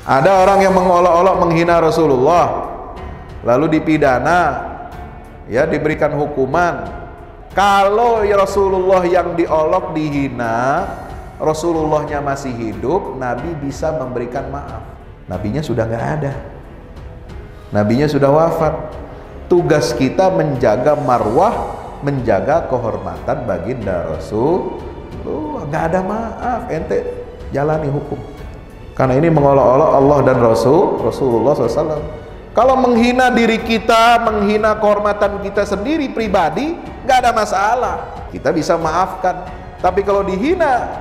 Ada orang yang mengolok-olok menghina Rasulullah, lalu dipidana, ya, diberikan hukuman. Kalau ya Rasulullah yang diolok, dihina, Rasulullahnya masih hidup, Nabi bisa memberikan maaf. Nabinya sudah nggak ada, Nabinya sudah wafat. Tugas kita menjaga marwah, menjaga kehormatan baginda Rasulullah. Nggak ada maaf, ente jalani hukum. Karena ini mengolok-olok Allah dan Rasulullah SAW. Kalau menghina diri kita, menghina kehormatan kita sendiri pribadi, nggak ada masalah, kita bisa maafkan. Tapi kalau dihina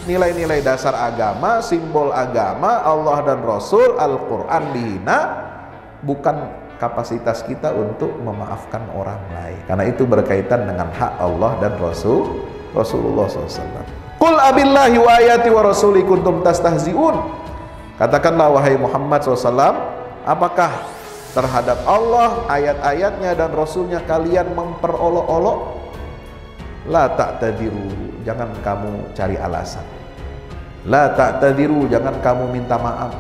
nilai-nilai dasar agama, simbol agama, Allah dan Rasul, Al-Quran dihina, bukan kapasitas kita untuk memaafkan orang lain. Karena itu berkaitan dengan hak Allah dan Rasulullah SAW. Qul abillahi wa ayati wa rasuli kuntum tastahzi'un. Katakanlah wahai Muhammad SAW, apakah terhadap Allah, ayat-ayatnya dan Rasulnya kalian memperolok-olok? La ta'tadiru, jangan kamu cari alasan. La ta'tadiru, jangan kamu minta maaf.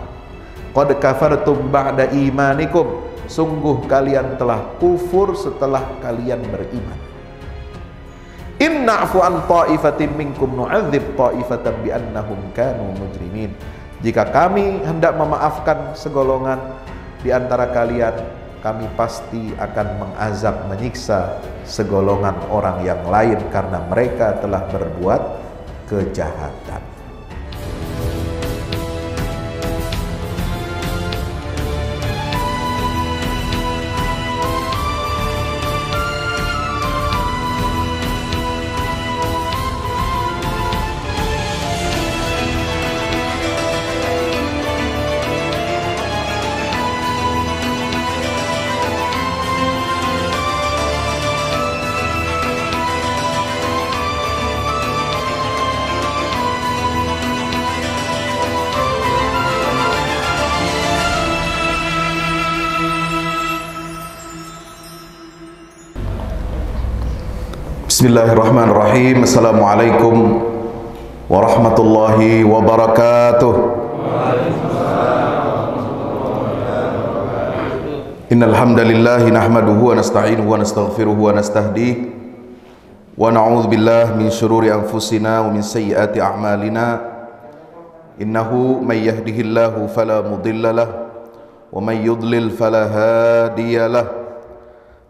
Qad kafartum ba'da imanikum, sungguh kalian telah kufur setelah kalian beriman. In na'fu an ta'ifatin minkum nu'adzib ta'ifatan bi'annahum kanu mujrimin. Jika kami hendak memaafkan segolongan di antara kalian, kami pasti akan mengazab, menyiksa segolongan orang yang lain karena mereka telah berbuat kejahatan. Bismillahirrahmanirrahim. Assalamualaikum warahmatullahi wabarakatuh. Innal hamdalillah nahmaduhu wa nasta'inuhu wa nastaghfiruhu wa nastahdihi wa na'udzu billahi min shururi anfusina wa min sayyiati a'malina. Innahu may yahdihillahu fala mudilla lahu wa may yudlil fala hadiya lahu.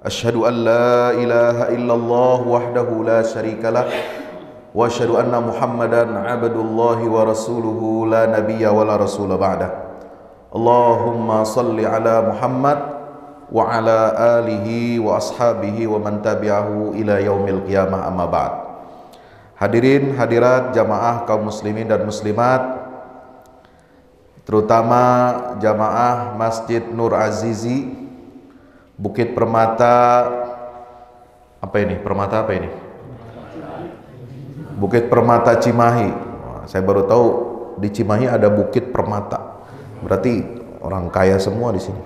Asyhadu an la ilaha illallah wahdahu la syarika lah wa asyhadu anna Muhammadan abdullahi wa rasuluhu la nabiyya wa la rasula ba'dah. Allahumma salli ala Muhammad wa ala alihi wa ashabihi wa man tabi'ahu ila yaumil qiyamah, amma ba'd. Hadirin hadirat jamaah kaum muslimin dan muslimat, terutama jamaah Masjid Nur Azizi Bukit Permata, apa ini? Permata apa ini? Bukit Permata Cimahi. Saya baru tahu di Cimahi ada Bukit Permata. Berarti orang kaya semua di sini.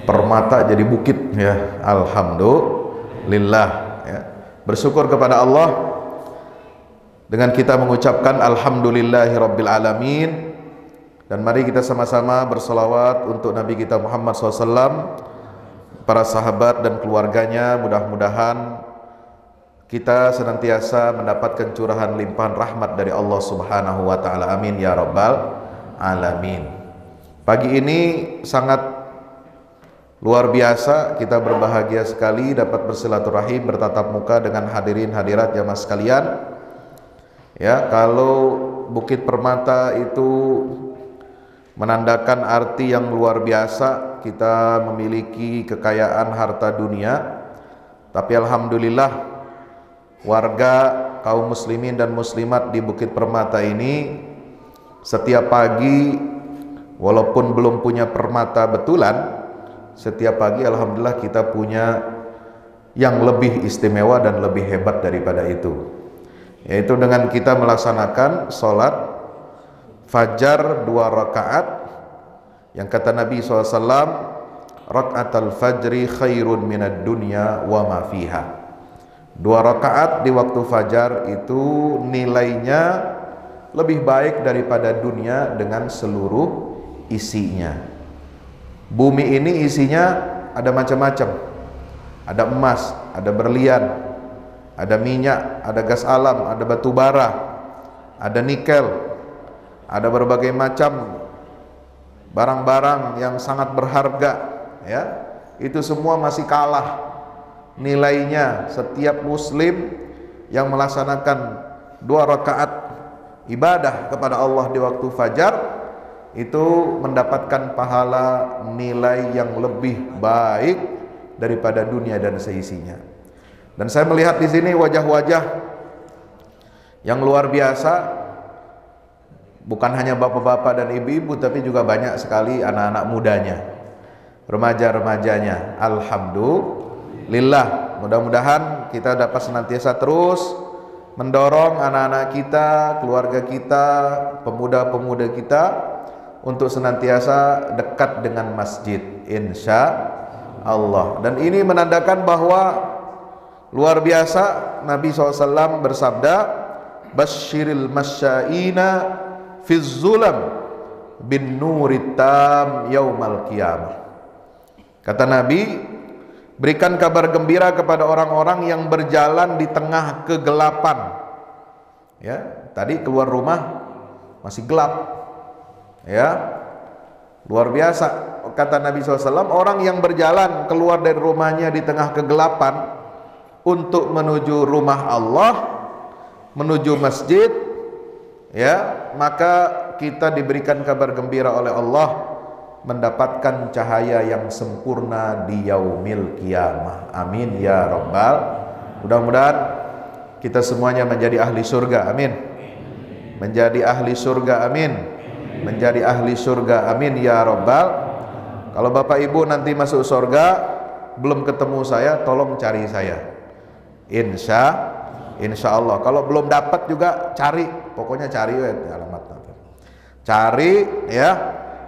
Permata jadi bukit, ya. Alhamdulillah, ya. Bersyukur kepada Allah dengan kita mengucapkan alhamdulillahirabbil alamin, dan mari kita sama-sama bersolawat untuk Nabi kita Muhammad SAW, para sahabat dan keluarganya. Mudah-mudahan kita senantiasa mendapatkan curahan limpahan rahmat dari Allah Subhanahu wa taala. Amin ya rabbal alamin. Pagi ini sangat luar biasa, kita berbahagia sekali dapat bersilaturahim, bertatap muka dengan hadirin hadirat jamaah sekalian. Ya, kalau Bukit Permata itu menandakan arti yang luar biasa. Kita memiliki kekayaan harta dunia, tapi alhamdulillah warga kaum muslimin dan muslimat di Bukit Permata ini setiap pagi, walaupun belum punya permata betulan, setiap pagi alhamdulillah kita punya yang lebih istimewa dan lebih hebat daripada itu, yaitu dengan kita melaksanakan sholat fajar 2 rakaat, yang kata Nabi SAW, rakaatul fajri khairun minad dunya wa ma fiha. 2 rakaat di waktu fajar itu nilainya lebih baik daripada dunia dengan seluruh isinya. Bumi ini isinya ada macam-macam. Ada emas, ada berlian, ada minyak, ada gas alam, ada batu bara, ada nikel, ada berbagai macam barang-barang yang sangat berharga, ya. Itu semua masih kalah nilainya. Setiap muslim yang melaksanakan 2 rakaat ibadah kepada Allah di waktu fajar itu mendapatkan pahala nilai yang lebih baik daripada dunia dan seisinya. Dan saya melihat di sini wajah-wajah yang luar biasa, bukan hanya bapak-bapak dan ibu-ibu, tapi juga banyak sekali anak-anak mudanya, remaja-remajanya. Alhamdulillah, mudah-mudahan kita dapat senantiasa terus mendorong anak-anak kita, keluarga kita, pemuda-pemuda kita untuk senantiasa dekat dengan masjid, insya Allah. Dan ini menandakan bahwa luar biasa, Nabi SAW bersabda, Basyiril masya'ina fiz zulam bin nurit tam yaumal qiyamah. Kata Nabi, berikan kabar gembira kepada orang-orang yang berjalan di tengah kegelapan. Ya, tadi keluar rumah masih gelap. Ya, luar biasa. Kata Nabi SAW, orang yang berjalan keluar dari rumahnya di tengah kegelapan untuk menuju rumah Allah, menuju masjid, ya, maka kita diberikan kabar gembira oleh Allah mendapatkan cahaya yang sempurna di yaumil qiyamah. Amin ya rabbal. Mudah-mudahan kita semuanya menjadi ahli surga. Amin. Menjadi ahli surga. Amin. Menjadi ahli surga. Amin ya rabbal. Kalau Bapak Ibu nanti masuk surga belum ketemu saya, tolong cari saya. Insya Allah. Kalau belum dapat juga cari, pokoknya cari alamat. Cari ya,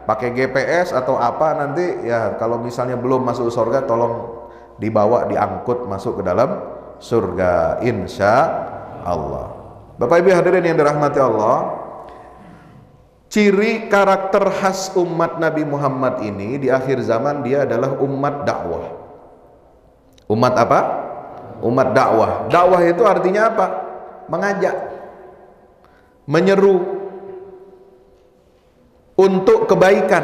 pakai GPS atau apa nanti ya. Kalau misalnya belum masuk surga, tolong dibawa, diangkut masuk ke dalam surga, insya Allah. Bapak Ibu hadirin yang dirahmati Allah, ciri karakter khas umat Nabi Muhammad ini di akhir zaman, dia adalah umat dakwah. Umat apa? Umat dakwah. Dakwah itu artinya apa? Mengajak, menyeru untuk kebaikan,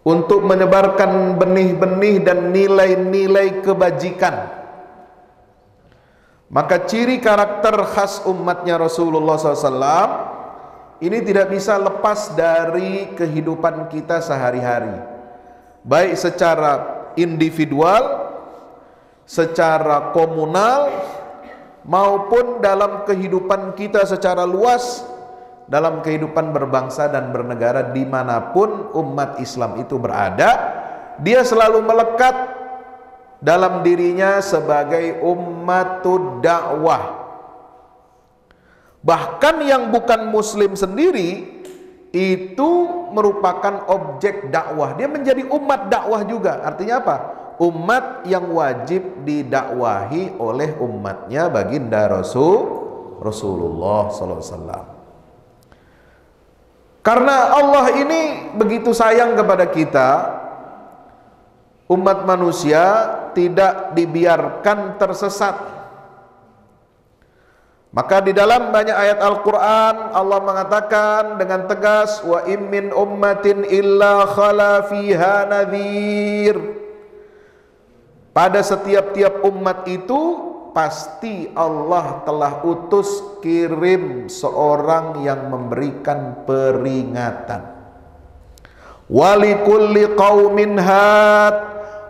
untuk menyebarkan benih-benih dan nilai-nilai kebajikan. Maka ciri karakter khas umatnya Rasulullah SAW ini tidak bisa lepas dari kehidupan kita sehari-hari, baik secara individual, secara komunal, maupun dalam kehidupan kita secara luas, dalam kehidupan berbangsa dan bernegara. Dimanapun umat Islam itu berada, dia selalu melekat dalam dirinya sebagai ummatud dakwah. Bahkan yang bukan muslim sendiri itu merupakan objek dakwah. Dia menjadi umat dakwah juga. Artinya apa? Umat yang wajib didakwahi oleh umatnya baginda Rasulullah SAW. Karena Allah ini begitu sayang kepada kita, umat manusia tidak dibiarkan tersesat. Maka di dalam banyak ayat Al-Quran Allah mengatakan dengan tegas, wa im min ummatin illa khala fiha nadhir. Pada setiap-tiap umat itu pasti Allah telah utus, kirim seorang yang memberikan peringatan. Walikulli qaumin had,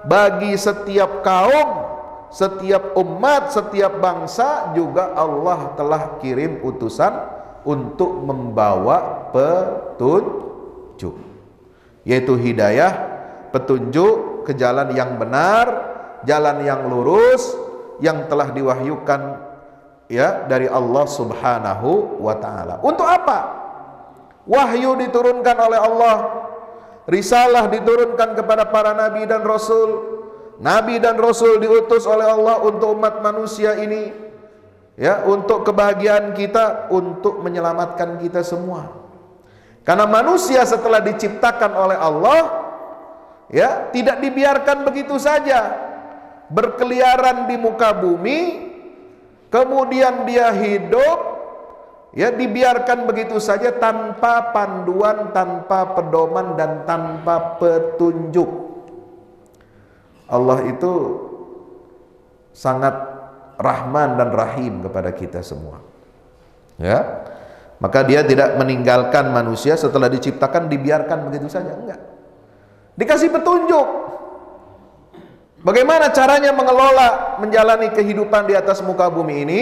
bagi setiap kaum, setiap umat, setiap bangsa juga Allah telah kirim utusan untuk membawa petunjuk, yaitu hidayah, petunjuk ke jalan yang benar, jalan yang lurus, yang telah diwahyukan ya dari Allah Subhanahu wa taala. Untuk apa? Wahyu diturunkan oleh Allah, risalah diturunkan kepada para nabi dan rasul. Nabi dan rasul diutus oleh Allah untuk umat manusia ini, ya, untuk kebahagiaan kita, untuk menyelamatkan kita semua. Karena manusia setelah diciptakan oleh Allah, ya, tidak dibiarkan begitu saja berkeliaran di muka bumi, kemudian dia hidup, ya, dibiarkan begitu saja tanpa panduan, tanpa pedoman, dan tanpa petunjuk. Allah itu sangat Rahman dan Rahim kepada kita semua, ya. Maka dia tidak meninggalkan manusia setelah diciptakan dibiarkan begitu saja, enggak. Dikasih petunjuk bagaimana caranya mengelola, menjalani kehidupan di atas muka bumi ini,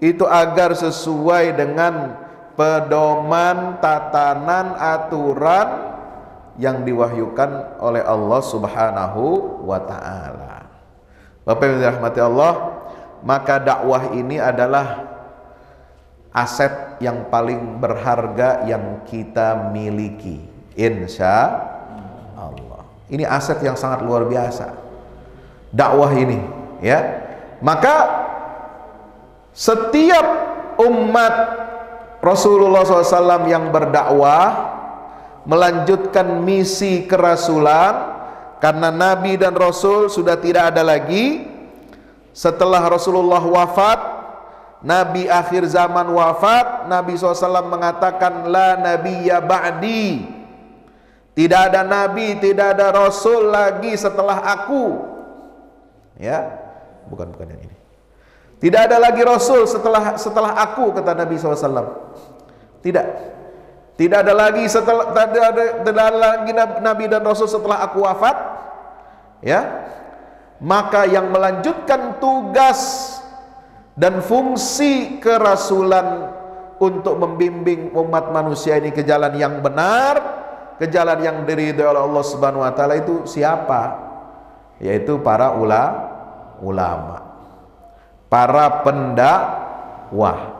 itu agar sesuai dengan pedoman, tatanan, aturan yang diwahyukan oleh Allah Subhanahu wa ta'ala. Bapak yang dirahmati Allah, maka dakwah ini adalah aset yang paling berharga yang kita miliki, insya Allah. Ini aset yang sangat luar biasa, dakwah ini, ya. Maka setiap umat Rasulullah SAW yang berdakwah, melanjutkan misi kerasulan, karena Nabi dan Rasul sudah tidak ada lagi. Setelah Rasulullah wafat, Nabi akhir zaman wafat, Nabi SAW mengatakan, la nabiyya ba'di, tidak ada Nabi, tidak ada Rasul lagi setelah aku, ya. Bukan yang ini. Tidak ada lagi Rasul setelah aku, kata Nabi SAW. Tidak ada lagi Nabi dan Rasul setelah aku wafat, ya. Maka yang melanjutkan tugas dan fungsi kerasulan untuk membimbing umat manusia ini ke jalan yang benar, ke jalan yang diridhoi oleh Allah Subhanahu wa taala, itu siapa? Yaitu para ulama, para pendakwah.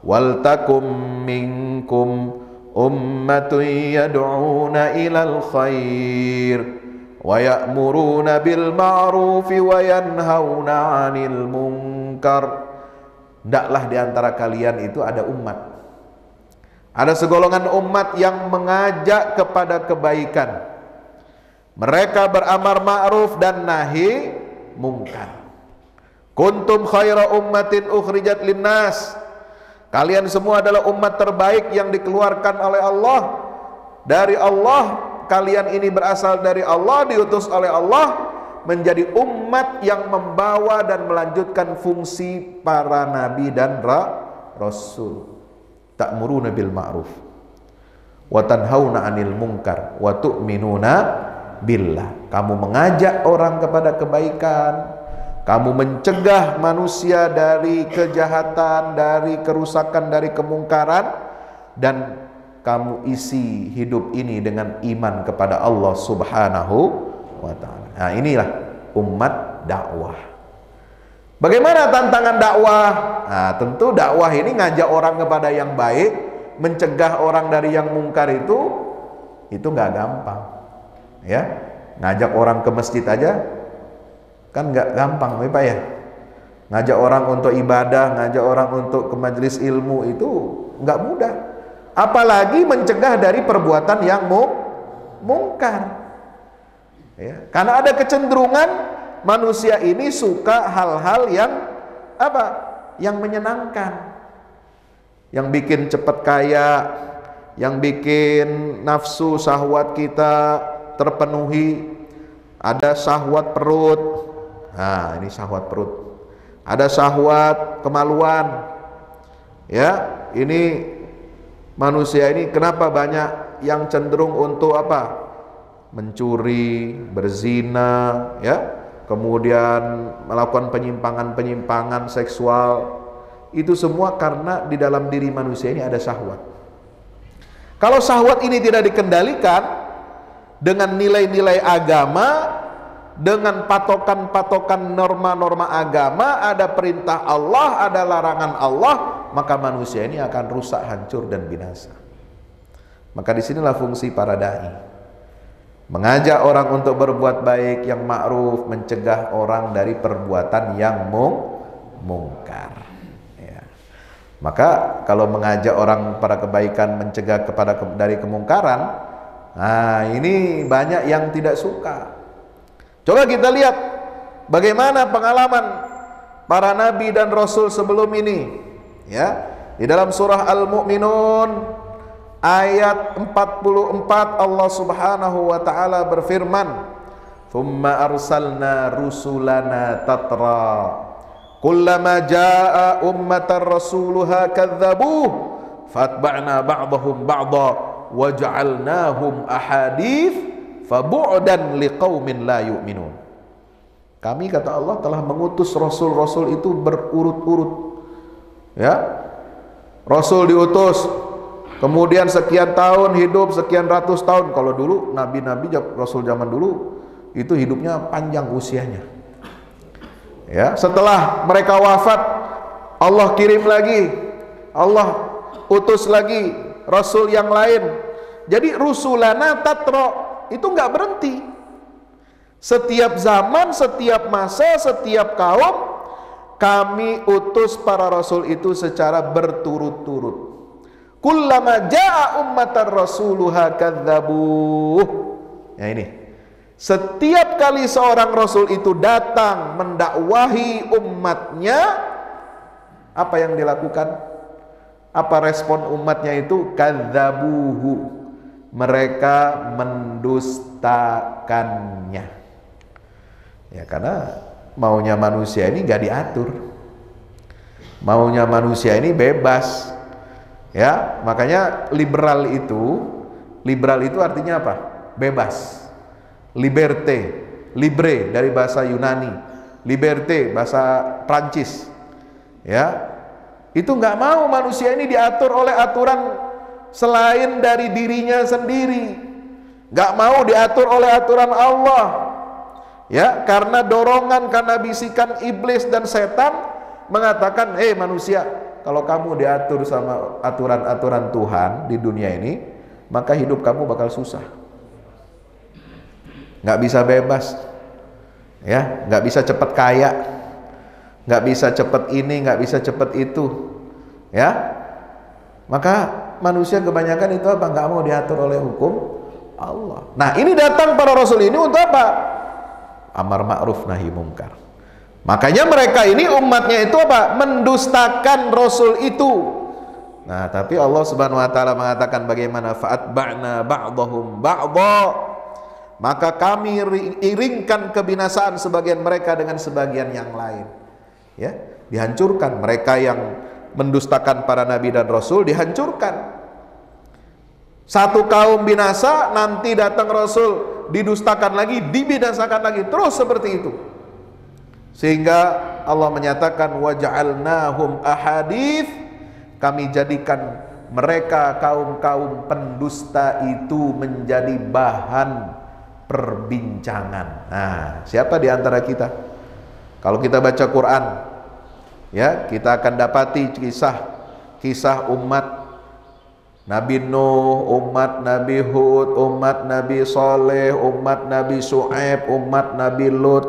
Wal takum minkum ummatun yad'una ilal khair wa ya'muruna bil ma'rufi wa yanhauna 'anil munkar. Hendaklah di antara kalian itu ada umat, ada segolongan umat yang mengajak kepada kebaikan. Mereka beramar ma'ruf dan nahi mungkar. Kuntum khaira ummatin ukhrijat linnas. Kalian semua adalah umat terbaik yang dikeluarkan oleh Allah. Dari Allah, kalian ini berasal dari Allah, diutus oleh Allah menjadi umat yang membawa dan melanjutkan fungsi para nabi dan rasul. Ta'muruna bil ma'ruf wa tanhauna 'anil munkar wa tu'minuna billah. Kamu mengajak orang kepada kebaikan, kamu mencegah manusia dari kejahatan, dari kerusakan, dari kemungkaran, dan kamu isi hidup ini dengan iman kepada Allah Subhanahu wa ta'ala. Nah, inilah umat dakwah. Bagaimana tantangan dakwah? Nah, tentu dakwah ini ngajak orang kepada yang baik, mencegah orang dari yang mungkar, itu nggak gampang, ya. Ngajak orang ke masjid aja kan nggak gampang, Bapak, ya. Ngajak orang untuk ibadah, ngajak orang untuk ke majelis ilmu, itu nggak mudah. Apalagi mencegah dari perbuatan yang mungkar. Ya, karena ada kecenderungan manusia ini suka hal-hal yang apa? Yang menyenangkan, yang bikin cepat kaya, yang bikin nafsu syahwat kita terpenuhi. Ada syahwat perut. Nah, ini syahwat perut. Ada syahwat kemaluan. Ya, ini manusia ini kenapa banyak yang cenderung untuk apa? Mencuri, berzina, ya, kemudian melakukan penyimpangan seksual. Itu semua karena di dalam diri manusia ini ada syahwat. Kalau syahwat ini tidak dikendalikan dengan nilai-nilai agama, dengan patokan-patokan norma-norma agama, ada perintah Allah, ada larangan Allah, maka manusia ini akan rusak, hancur, dan binasa. Maka disinilah fungsi para dai, mengajak orang untuk berbuat baik, yang ma'ruf, mencegah orang dari perbuatan yang mungkar, ya. Maka kalau mengajak orang pada kebaikan, mencegah dari kemungkaran, nah ini banyak yang tidak suka. Coba kita lihat bagaimana pengalaman para nabi dan rasul sebelum ini. Ya, di dalam surah Al-Mu'minun ayat 44 Allah Subhanahu wa taala berfirman, "Tsumma arsalna rusulana tatra. Kullama jaa ummatan rasuluha kadzabuh fatba'na ba'dahum ba'dha waja'alnahum ahadits fabu'dan liqaumin la yu'minun." Kami, kata Allah, telah mengutus rasul-rasul itu berurut-urut. Ya, rasul diutus, kemudian sekian tahun hidup, sekian ratus tahun. Kalau dulu nabi-nabi rasul zaman dulu itu hidupnya panjang usianya. Ya, setelah mereka wafat, Allah kirim lagi, Allah utus lagi rasul yang lain. Jadi rusulana tatra itu nggak berhenti. Setiap zaman, setiap masa, setiap kaum kami utus para rasul itu secara berturut-turut. Kullama jaa ummatan rasuluha kadzabuh. Ya ini. Setiap kali seorang rasul itu datang mendakwahi umatnya, apa yang dilakukan? Apa respon umatnya itu? Kadzabuhu. Mereka mendustakannya. Ya, karena maunya manusia ini gak diatur. Maunya manusia ini bebas. Ya, makanya liberal itu artinya apa? Bebas. Liberté, libre dari bahasa Yunani, liberté bahasa Prancis. Ya, itu nggak mau manusia ini diatur oleh aturan selain dari dirinya sendiri, nggak mau diatur oleh aturan Allah. Ya, karena dorongan, karena bisikan iblis dan setan mengatakan, manusia, kalau kamu diatur sama aturan-aturan Tuhan di dunia ini, maka hidup kamu bakal susah. Nggak bisa bebas, ya, nggak bisa cepat kaya, nggak bisa cepat ini, nggak bisa cepat itu, ya. Maka manusia kebanyakan itu apa? Nggak mau diatur oleh hukum Allah. Nah, ini datang para rasul ini untuk apa? Amar ma'ruf nahi mungkar. Makanya mereka ini umatnya itu apa? Mendustakan rasul itu. Nah, tapi Allah Subhanahu wa taala mengatakan bagaimana? Fa'atba'na ba'dahum ba'dha. Maka kami iringkan kebinasaan sebagian mereka dengan sebagian yang lain. Ya, dihancurkan. Mereka yang mendustakan para nabi dan rasul dihancurkan. Satu kaum binasa, nanti datang rasul didustakan lagi, dibinasakan lagi, terus seperti itu. Sehingga Allah menyatakan waja'alnahum ahadits, kami jadikan mereka kaum-kaum pendusta itu menjadi bahan perbincangan. Nah, siapa di antara kita? Kalau kita baca Quran, ya, kita akan dapati kisah umat Nabi Nuh, umat Nabi Hud, umat Nabi Saleh, umat Nabi Shu'aib, umat Nabi Lut,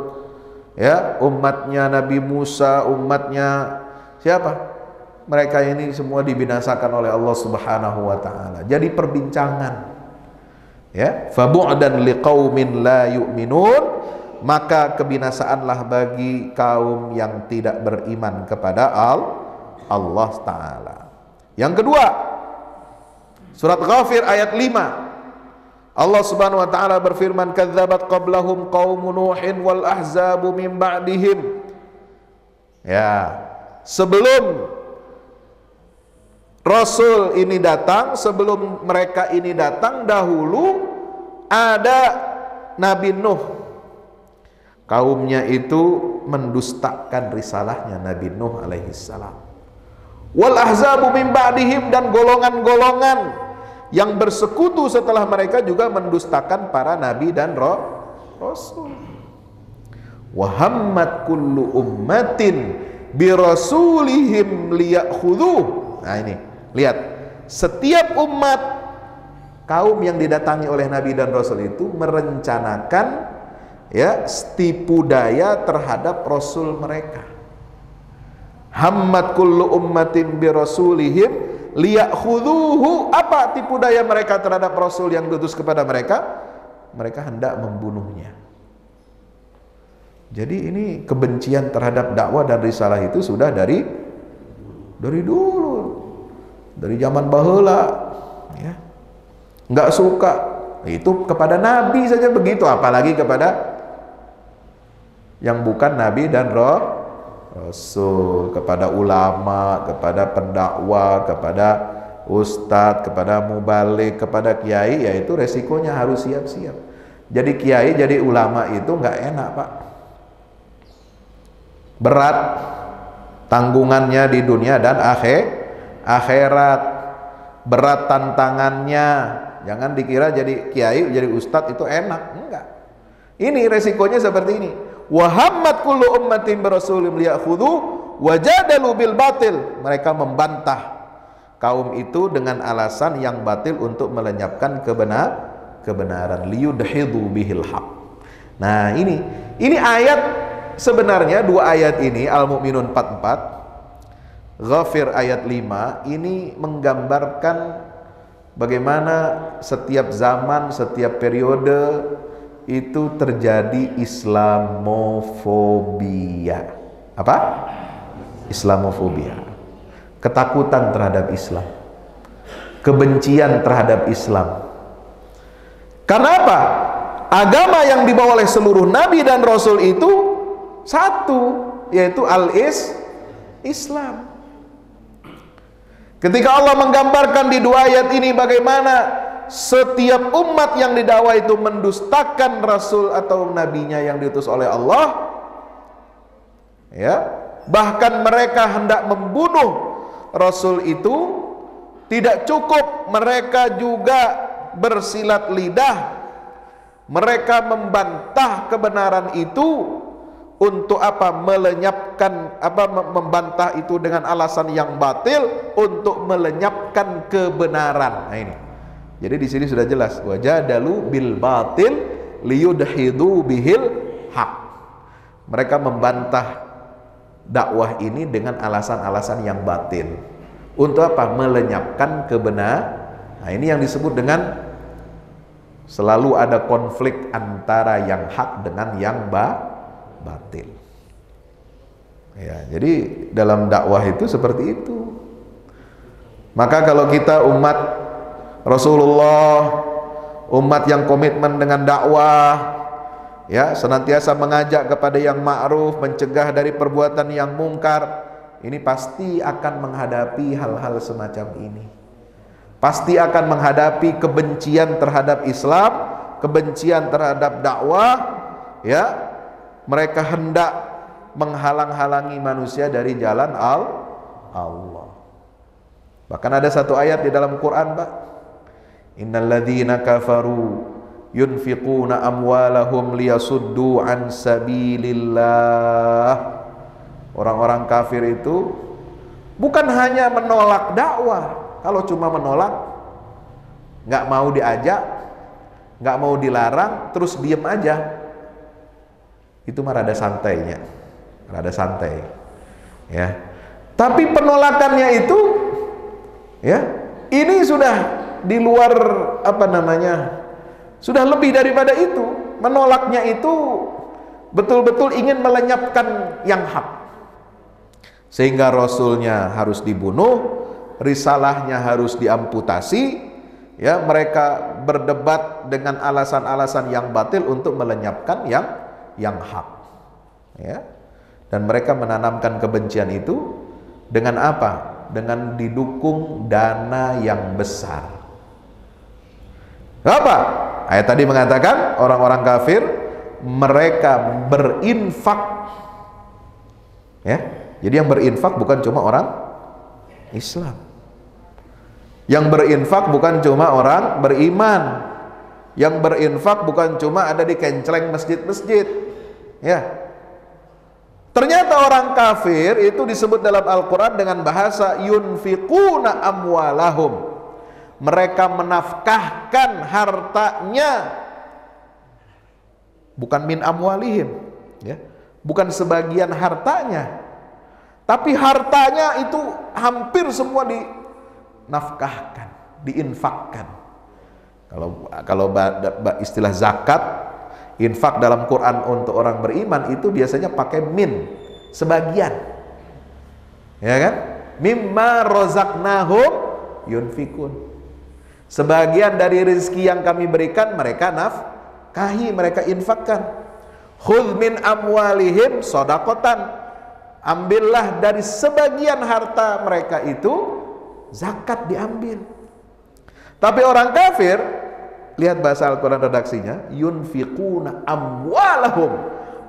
ya, umatnya Nabi Musa, umatnya siapa? Mereka ini semua dibinasakan oleh Allah Subhanahu wa taala. Jadi perbincangan. Ya, fabu'dan liqaumin la yu'minun, maka kebinasaanlah bagi kaum yang tidak beriman kepada Allah taala. Yang kedua, surat Ghafir ayat 5. Allah Subhanahu wa taala berfirman, kadzabat qablahum qaum Nuhin wal ahzabu min ba'dihim. Ya, sebelum Rasul ini datang, sebelum mereka ini datang, dahulu ada Nabi Nuh. Kaumnya itu mendustakan risalahnya Nabi Nuh alaihissalam. Wal ahzabu min ba'dihim, dan golongan-golongan yang bersekutu setelah mereka juga mendustakan para nabi dan rasul. Wa hammat kullu ummatin bi rasulihim liya'khudhuh. Nah, ini lihat, setiap umat, kaum yang didatangi oleh nabi dan rasul itu merencanakan, ya, tipu daya terhadap rasul mereka. Hammat kullu ummatin bi rasulihim liya'khudhuhu. Apa tipu daya mereka terhadap rasul yang diutus kepada mereka? Mereka hendak membunuhnya. Jadi ini kebencian terhadap dakwah dan risalah itu sudah dari dulu, dari zaman baheula, ya. Nggak suka itu kepada nabi saja begitu, apalagi kepada yang bukan nabi dan rasul, kepada ulama, kepada pendakwah, kepada ustadz, kepada mubalik, kepada kiai, yaitu resikonya harus siap-siap. Jadi kiai, jadi ulama itu nggak enak, Pak. Berat tanggungannya di dunia dan akhirat. Berat tantangannya. Jangan dikira jadi kiai, jadi ustadz itu enak. Enggak. Ini resikonya seperti ini. Wa hammat kullu ummatin bi rasulihim liya'khudhu wa jadalu bil batil. Mereka membantah kaum itu dengan alasan yang batil untuk melenyapkan kebenaran. Liyudhidu bihil haq. Nah, ini ayat. Sebenarnya dua ayat ini, Al-Mu'minun 44, Ghafir ayat 5, ini menggambarkan bagaimana setiap zaman, setiap periode itu terjadi Islamofobia. Apa? Islamofobia. Ketakutan terhadap Islam. Kebencian terhadap Islam. Karena apa? Agama yang dibawa oleh seluruh nabi dan rasul itu satu, yaitu Islam. Ketika Allah menggambarkan di dua ayat ini bagaimana setiap umat yang didakwa itu mendustakan rasul atau nabinya yang diutus oleh Allah, ya, bahkan mereka hendak membunuh rasul itu, tidak cukup mereka juga bersilat lidah, mereka membantah kebenaran itu. Untuk apa? Melenyapkan, membantah itu dengan alasan yang batil untuk melenyapkan kebenaran. Nah ini. Jadi di sini sudah jelas, wajadalu bil batil liyudhidu bihil haq. Mereka membantah dakwah ini dengan alasan-alasan yang batil. Untuk apa? Melenyapkan kebenaran. Nah, ini yang disebut dengan selalu ada konflik antara yang hak dengan yang batil. Ya, jadi dalam dakwah itu seperti itu. Maka kalau kita umat Rasulullah, umat yang komitmen dengan dakwah, ya, senantiasa mengajak kepada yang ma'ruf, mencegah dari perbuatan yang mungkar, ini pasti akan menghadapi hal-hal semacam ini. Pasti akan menghadapi kebencian terhadap Islam, kebencian terhadap dakwah, ya. Mereka hendak menghalang-halangi manusia dari jalan Allah. Bahkan ada satu ayat di dalam Quran, Pak. Innal ladzina kafaru yunfiquna amwalahum liyasuddu an sabilillah. Orang-orang kafir itu bukan hanya menolak dakwah. Kalau cuma menolak, nggak mau diajak, nggak mau dilarang, terus diem aja, itu mah rada santainya, rada santai, ya. Tapi penolakannya itu, ya, ini sudah di luar sudah lebih daripada itu. Menolaknya itu betul-betul ingin melenyapkan yang hak, sehingga rasulnya harus dibunuh, risalahnya harus diamputasi, ya. Mereka berdebat dengan alasan-alasan yang batil untuk melenyapkan yang hak, ya. Dan mereka menanamkan kebencian itu dengan apa? Dengan didukung dana yang besar. Apa? Ayat tadi mengatakan orang-orang kafir mereka berinfak, ya. Jadi yang berinfak bukan cuma orang Islam. Yang berinfak bukan cuma orang beriman. Yang berinfak bukan cuma ada di kenceleng masjid-masjid, ya. Ternyata orang kafir itu disebut dalam Al-Quran dengan bahasa yunfiquna amwalahum. Mereka menafkahkan hartanya, bukan min amwalihim, ya. Bukan sebagian hartanya, tapi hartanya itu hampir semua dinafkahkan, diinfakkan. Kalau istilah zakat, infak dalam Quran untuk orang beriman itu biasanya pakai min, sebagian, ya kan? Mimma rozaknahum yunfikun. Sebagian dari rezeki yang kami berikan mereka nafkahi, mereka infakkan. Khudh min amwalihim shadaqatan. Ambillah dari sebagian harta mereka itu zakat diambil. Tapi orang kafir, lihat bahasa Al-Quran redaksinya, yunfiquna amwalahum.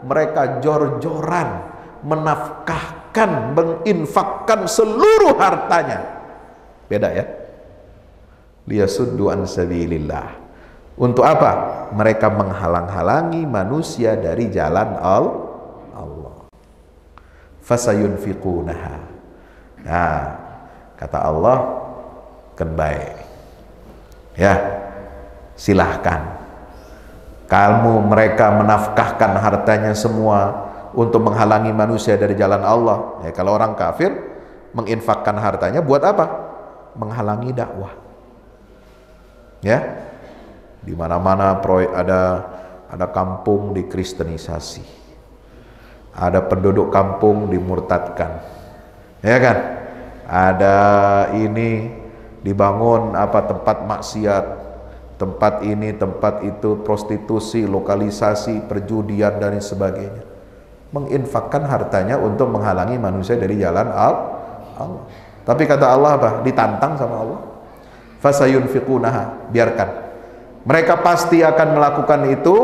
Mereka jor-joran menafkahkan, menginfakkan seluruh hartanya. Beda ya. Liyasuddu an sabilillah. Untuk apa? Mereka menghalang-halangi manusia dari jalan Allah. Fasayunfiqunaha. Nah, kata Allah, kan baik. Ya, silahkan. Mereka menafkahkan hartanya semua untuk menghalangi manusia dari jalan Allah. Ya, kalau orang kafir menginfakkan hartanya buat apa? Menghalangi dakwah. Ya, di mana-mana ada kampung dikristenisasi. Ada penduduk kampung dimurtadkan, ya kan? Ada ini dibangun tempat maksiat, tempat ini, tempat itu, prostitusi, lokalisasi, perjudian dan sebagainya. Menginfakkan hartanya untuk menghalangi manusia dari jalan Allah. Tapi kata Allah apa? Ditantang sama Allah. Fasayunfiqunaha, biarkan. Mereka pasti akan melakukan itu,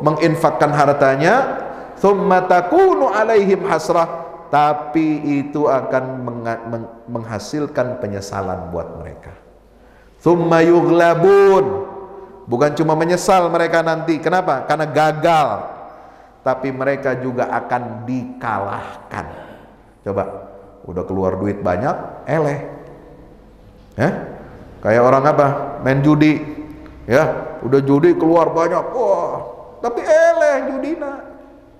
menginfakkan hartanya. Tsumma takunu alaihim hasrah, tapi itu akan menghasilkan penyesalan buat mereka. Tsumma yughlabun, bukan cuma menyesal mereka nanti. Kenapa? Karena gagal, tapi mereka juga akan dikalahkan. Coba, udah keluar duit banyak, eleh. Kayak orang main judi, ya, udah judi keluar banyak, wah, tapi eleh judina.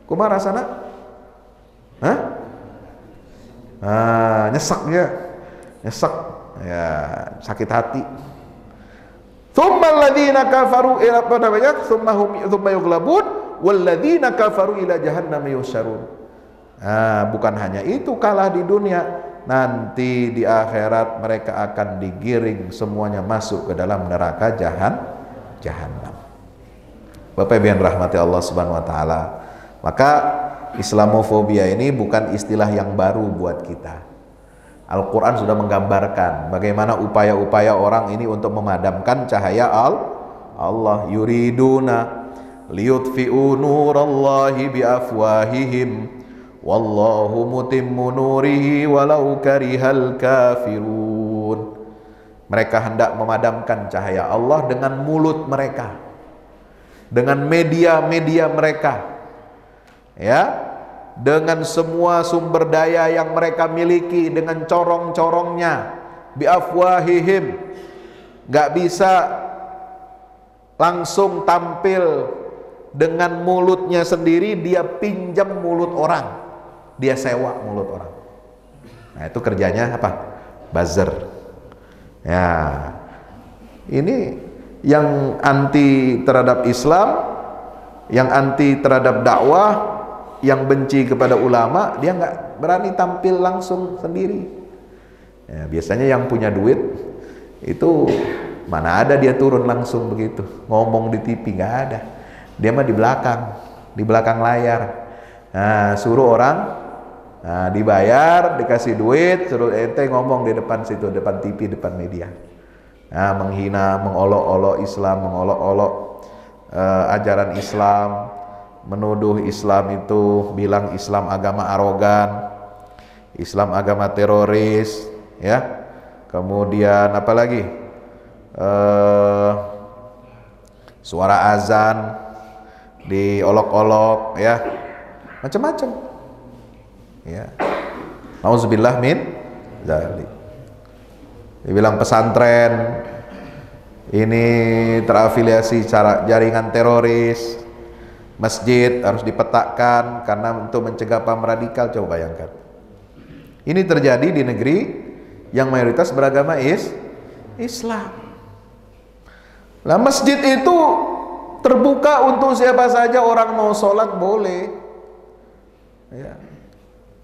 Kumaha rasana? Nyesek ya, sakit hati. Tsumma alladziina kafaru ila tsumma yughlabun walladziina kafaru ila jahannam yusyarun. Bukan hanya itu kalah di dunia, nanti di akhirat mereka akan digiring semuanya masuk ke dalam neraka jahanam. Bapak Ibu yang rahmati Allah Subhanahu wa taala. Maka Islamofobia ini bukan istilah yang baru buat kita. Al-Quran sudah menggambarkan bagaimana upaya-upaya orang ini untuk memadamkan cahaya Allah. Yuriduna liyutfi'u nurallahi biafwahihim wallahu mutimmu nurihi walau karihal kafirun. Mereka hendak memadamkan cahaya Allah dengan mulut mereka, dengan media-media mereka, ya, dengan semua sumber daya yang mereka miliki, dengan corong-corongnya, biafwahihim. Gak bisa langsung tampil dengan mulutnya sendiri, dia pinjam mulut orang, dia sewa mulut orang. Nah, itu kerjanya apa? Buzzer. Ya, ini yang anti terhadap Islam, yang anti terhadap dakwah, yang benci kepada ulama, dia nggak berani tampil langsung sendiri. Ya, biasanya yang punya duit itu mana ada dia turun langsung begitu, ngomong di TV, nggak ada. Dia mah di belakang layar. Nah, suruh orang, dibayar, dikasih duit, suruh ente ngomong di depan situ, depan TV, depan media. Nah, menghina, mengolok-olok Islam, mengolok-olok ajaran Islam, menuduh Islam itu, bilang Islam agama arogan, Islam agama teroris, ya. Kemudian apa lagi? Suara azan diolok-olok, ya, macam-macam, ya. Nauzubillah min dzalik. Dibilang pesantren ini terafiliasi jaringan teroris, masjid harus dipetakkan karena untuk mencegah paham radikal. Coba bayangkan, Ini terjadi di negeri yang mayoritas beragama Islam. Nah, masjid itu terbuka untuk siapa saja, orang mau sholat boleh. Ya.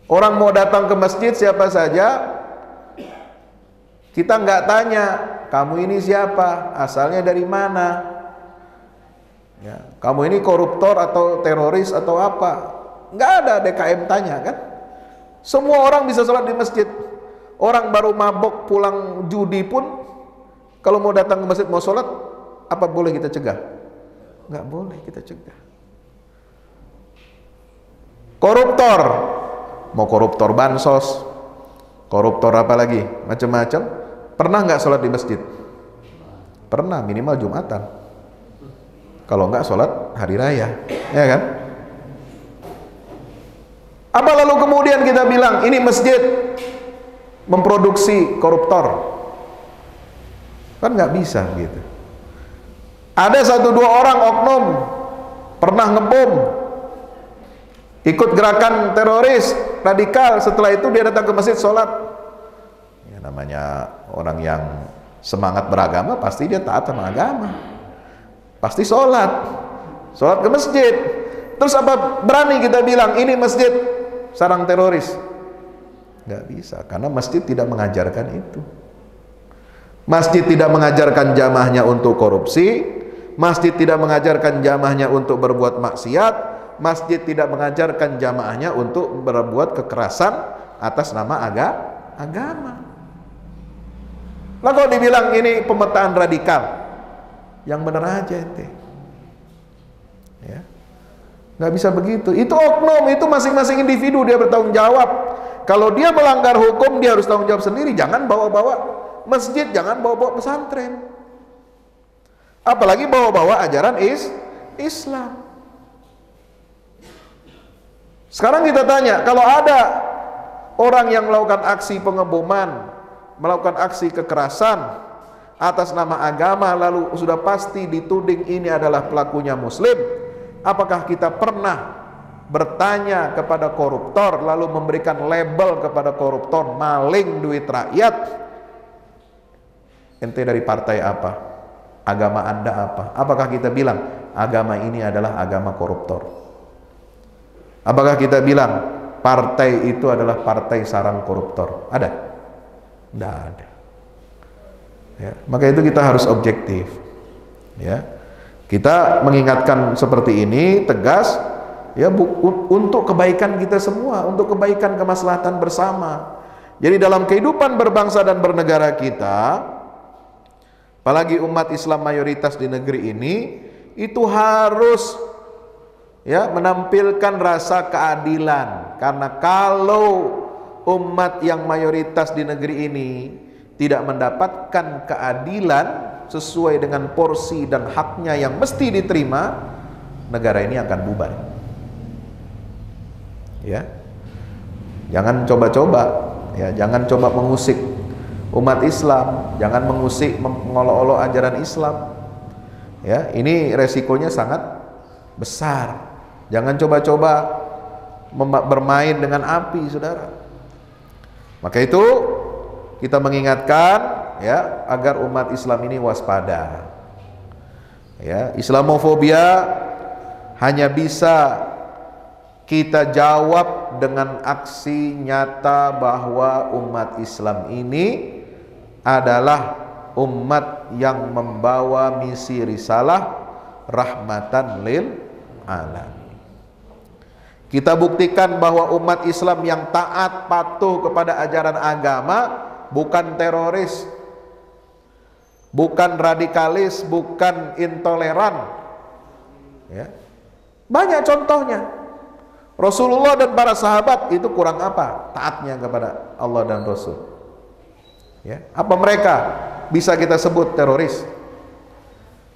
Orang mau datang ke masjid siapa saja, kita nggak tanya, kamu ini siapa, asalnya dari mana, ya, kamu ini koruptor atau teroris atau apa, nggak ada DKM tanya kan. Semua orang bisa sholat di masjid. Orang baru mabok pulang judi pun kalau mau datang ke masjid mau sholat, apa boleh kita cegah? Nggak boleh kita cegah. Koruptor, mau koruptor bansos, koruptor apa lagi, macam-macam, pernah nggak sholat di masjid? Pernah, minimal Jumatan. Kalau nggak sholat hari raya, ya kan? Apa lalu kemudian kita bilang ini masjid memproduksi koruptor? Kan nggak bisa gitu. Ada 1-2 orang oknum pernah ngebom, ikut gerakan teroris radikal, setelah itu dia datang ke masjid sholat. Ya, namanya orang yang semangat beragama pasti dia taat sama agama, pasti sholat ke masjid. Terus apa berani kita bilang ini masjid sarang teroris? Nggak bisa, karena masjid tidak mengajarkan itu. Masjid tidak mengajarkan jamaahnya untuk korupsi, masjid tidak mengajarkan jamaahnya untuk berbuat maksiat, masjid tidak mengajarkan jamaahnya untuk berbuat kekerasan atas nama agama. Lah kalau dibilang ini pemetaan radikal, yang benar aja ente. Ya. Nggak bisa begitu. Itu oknum, itu masing-masing individu dia bertanggung jawab. Kalau dia melanggar hukum, dia harus tanggung jawab sendiri. Jangan bawa-bawa masjid, jangan bawa-bawa pesantren. Apalagi bawa-bawa ajaran Islam. Sekarang kita tanya, kalau ada orang yang melakukan aksi pengeboman, melakukan aksi kekerasan atas nama agama, lalu sudah pasti dituding ini adalah pelakunya muslim, apakah kita pernah bertanya kepada koruptor, lalu memberikan label kepada koruptor, maling duit rakyat? Ente dari partai apa? Agama Anda apa? Apakah kita bilang agama ini adalah agama koruptor? Apakah kita bilang partai itu adalah partai sarang koruptor? Ada? Tidak ada. Ya, maka itu kita harus objektif. Ya, kita mengingatkan seperti ini tegas, ya, untuk kebaikan kita semua, untuk kebaikan kemaslahatan bersama. Jadi dalam kehidupan berbangsa dan bernegara kita, apalagi umat Islam mayoritas di negeri ini, itu harus, ya, menampilkan rasa keadilan. Karena kalau umat yang mayoritas di negeri ini tidak mendapatkan keadilan sesuai dengan porsi dan haknya yang mesti diterima, negara ini akan bubar. Ya, jangan coba-coba, ya, jangan coba mengusik umat Islam, jangan mengusik, mengolok-olok ajaran Islam. Ya, ini resikonya sangat besar. Jangan coba-coba bermain dengan api, saudara. Maka itu kita mengingatkan, ya, agar umat Islam ini waspada. Ya, Islamofobia hanya bisa kita jawab dengan aksi nyata bahwa umat Islam ini adalah umat yang membawa misi risalah rahmatan lil alamin. Kita buktikan bahwa umat Islam yang taat patuh kepada ajaran agama bukan teroris, bukan radikalis, bukan intoleran. Ya. Banyak contohnya. Rasulullah dan para sahabat itu kurang apa? Taatnya kepada Allah dan Rasul. Ya. Apa mereka bisa kita sebut teroris?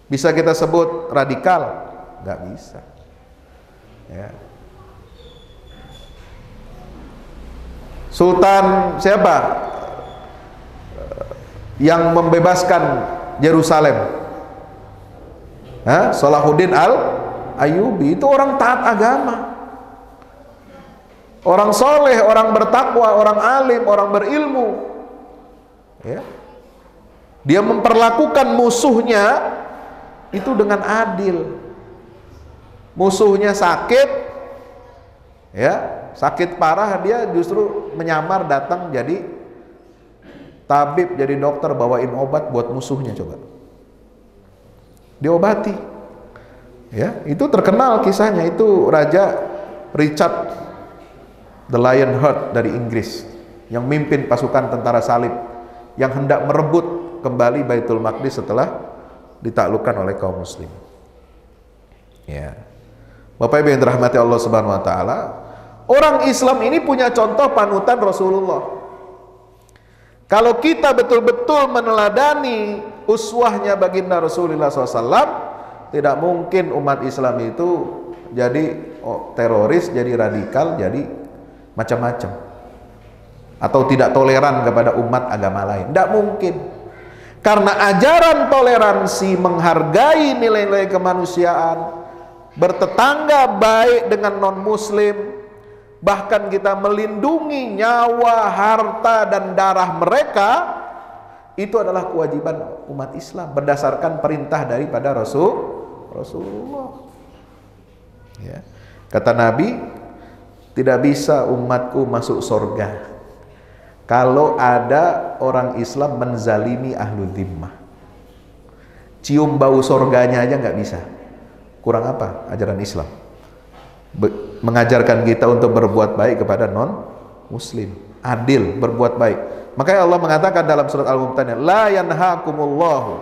Bisa kita sebut radikal? Nggak bisa. Ya. Sultan siapa yang membebaskan Yerusalem? Salahuddin al-Ayyubi, itu orang taat agama. orang soleh, orang bertakwa, orang alim, orang berilmu. Ya. Dia memperlakukan musuhnya itu dengan adil. Musuhnya sakit, ya, sakit parah, dia justru menyamar datang jadi tabib, jadi dokter, bawain obat buat musuhnya, coba diobati. Ya, itu terkenal kisahnya. Itu Raja Richard the Lionheart dari Inggris yang mimpin pasukan tentara salib yang hendak merebut kembali Baitul Maqdis setelah ditaklukkan oleh kaum muslim. Ya. Bapak Ibu yang dirahmati Allah Subhanahu wa taala, orang Islam ini punya contoh panutan Rasulullah. Kalau kita betul-betul meneladani uswahnya baginda Rasulullah SAW, tidak mungkin umat Islam itu jadi teroris, jadi radikal, jadi macam-macam, atau tidak toleran kepada umat agama lain. Tidak mungkin. Karena ajaran toleransi, menghargai nilai-nilai kemanusiaan, bertetangga baik dengan non-muslim, bahkan kita melindungi nyawa, harta, dan darah mereka, itu adalah kewajiban umat Islam berdasarkan perintah daripada Rasulullah. Ya. Kata Nabi, tidak bisa umatku masuk surga kalau ada orang Islam menzalimi ahlu dhimmah. Cium bau surganya aja nggak bisa. Kurang apa ajaran Islam? Mengajarkan kita untuk berbuat baik kepada non-muslim, adil, berbuat baik. Makanya Allah mengatakan dalam surat Al-Mumtahanah, la yanhaakumullahu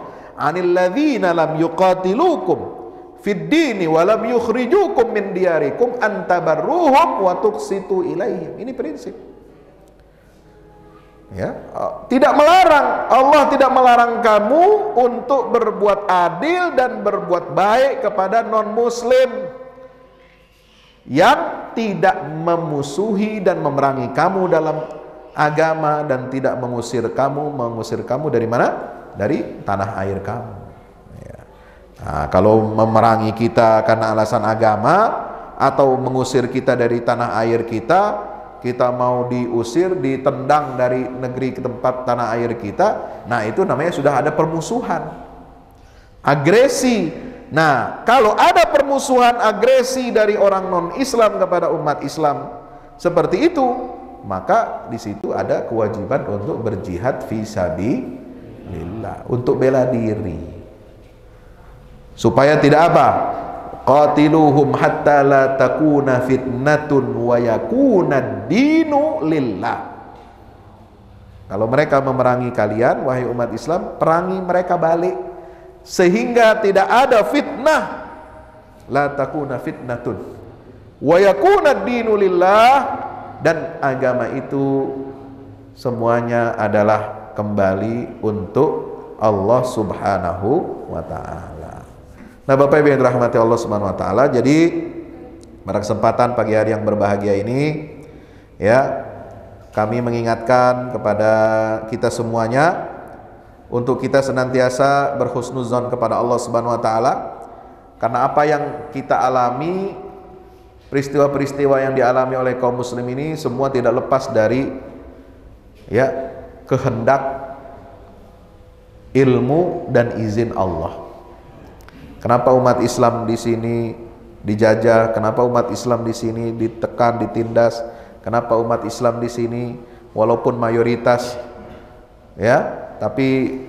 'anil ladzina lam yuqatilukum fid dini wa lam yukhrijukum min diyarikum an tabarruhum wa tuqsitu ilaihim. Ini prinsip. Ya, tidak melarang, Allah tidak melarang kamu untuk berbuat adil dan berbuat baik kepada non-muslim yang tidak memusuhi dan memerangi kamu dalam agama dan tidak mengusir kamu dari mana? Dari tanah air kamu. Ya. Nah, kalau memerangi kita karena alasan agama atau mengusir kita dari tanah air kita, kita mau diusir, ditendang dari negeri ke tempat tanah air kita, nah itu namanya sudah ada permusuhan, agresi. Nah, kalau ada permusuhan, agresi dari orang non-Islam kepada umat Islam seperti itu, maka di situ ada kewajiban untuk berjihad fi sabilillah, untuk bela diri, supaya tidak apa? Qatiluhum hatta la takuna fitnatun wa yakuna ad-dinu lillah. Kalau mereka memerangi kalian, wahai umat Islam, perangi mereka balik sehingga tidak ada fitnah. La takuna fitnatun wa yakuna ad-dinu lillah, dan agama itu semuanya adalah kembali untuk Allah Subhanahu wa taala. Nah, Bapak Ibu yang dirahmati Allah Subhanahu wa taala, jadi pada kesempatan pagi hari yang berbahagia ini, ya, kami mengingatkan kepada kita semuanya untuk kita senantiasa berhusnuzon kepada Allah Subhanahu wa taala, karena apa yang kita alami, peristiwa-peristiwa yang dialami oleh kaum muslim ini semua tidak lepas dari, ya, kehendak, ilmu, dan izin Allah. Kenapa umat Islam di sini dijajah? Kenapa umat Islam di sini ditekan, ditindas? Kenapa umat Islam di sini walaupun mayoritas, ya, tapi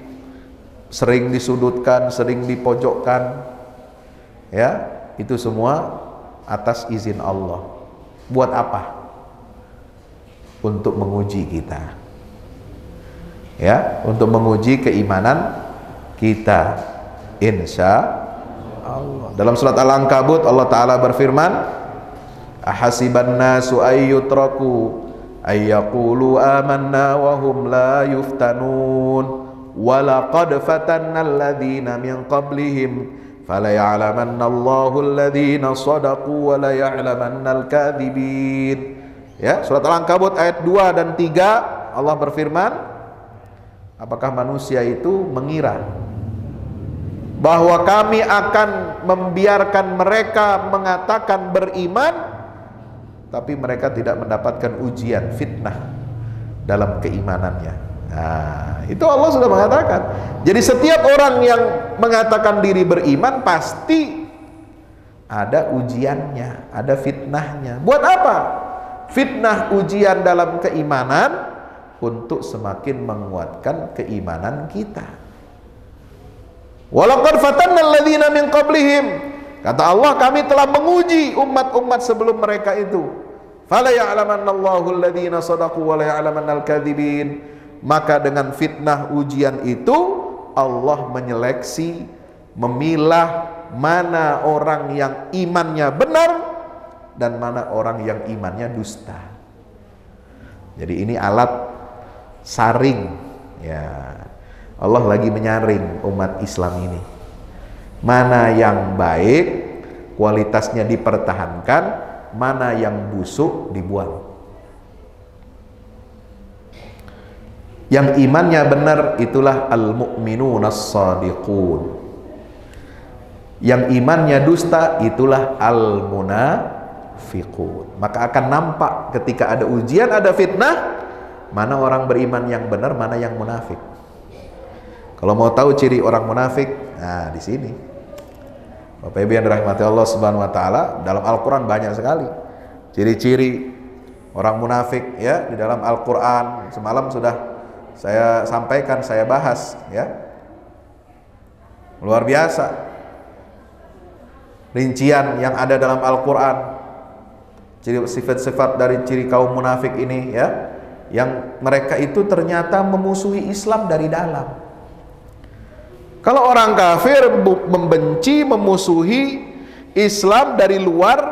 sering disudutkan, sering dipojokkan? Ya, itu semua atas izin Allah. Buat apa? Untuk menguji kita. Ya, untuk menguji keimanan kita. Insya Allah. Dalam surat Al-Ankabut Allah Ta'ala berfirman, ahasiban nasu ayyutraku ayyaqulu amanna wa hum la yuftanun wa laqad fatanna alladhina min qablihim fala ya'lamanna Allahu alladhina sadaqu wa la ya'lamanna al-kadhibin. Ya, surat Al-Ankabut ayat 2 dan 3 Allah berfirman, apakah manusia itu mengira bahwa kami akan membiarkan mereka mengatakan beriman tapi mereka tidak mendapatkan ujian, fitnah dalam keimanannya. Nah, itu Allah sudah mengatakan. Jadi setiap orang yang mengatakan diri beriman pasti ada ujiannya, ada fitnahnya. Buat apa? Fitnah ujian dalam keimanan untuk semakin menguatkan keimanan kita. Walaqad fatanna alladziina min qablihim. Kata Allah, kami telah menguji umat-umat sebelum mereka itu. Fala ya'lamannallahu alladziina shadaqu wa la ya'lamannal kadzibin. Maka dengan fitnah ujian itu Allah menyeleksi, memilah mana orang yang imannya benar dan mana orang yang imannya dusta. Jadi ini alat saring, ya. Allah lagi menyaring umat Islam ini. Mana yang baik, kualitasnya dipertahankan, mana yang busuk dibuang. Yang imannya benar itulah al-mu'minuna as-sadiqun. Yang imannya dusta itulah al-munafiqun. Maka akan nampak ketika ada ujian, ada fitnah, mana orang beriman yang benar, mana yang munafik. Kalau mau tahu ciri orang munafik, nah di sini. Bapak Ibu yang dirahmati Allah Subhanahu wa taala, dalam Al-Qur'an banyak sekali ciri-ciri orang munafik, ya, di dalam Al-Qur'an. Semalam sudah saya sampaikan, saya bahas, ya. Luar biasa rincian yang ada dalam Al-Qur'an. Ciri sifat-sifat dari ciri kaum munafik ini, ya, yang mereka itu ternyata memusuhi Islam dari dalam. Kalau orang kafir membenci, memusuhi Islam dari luar,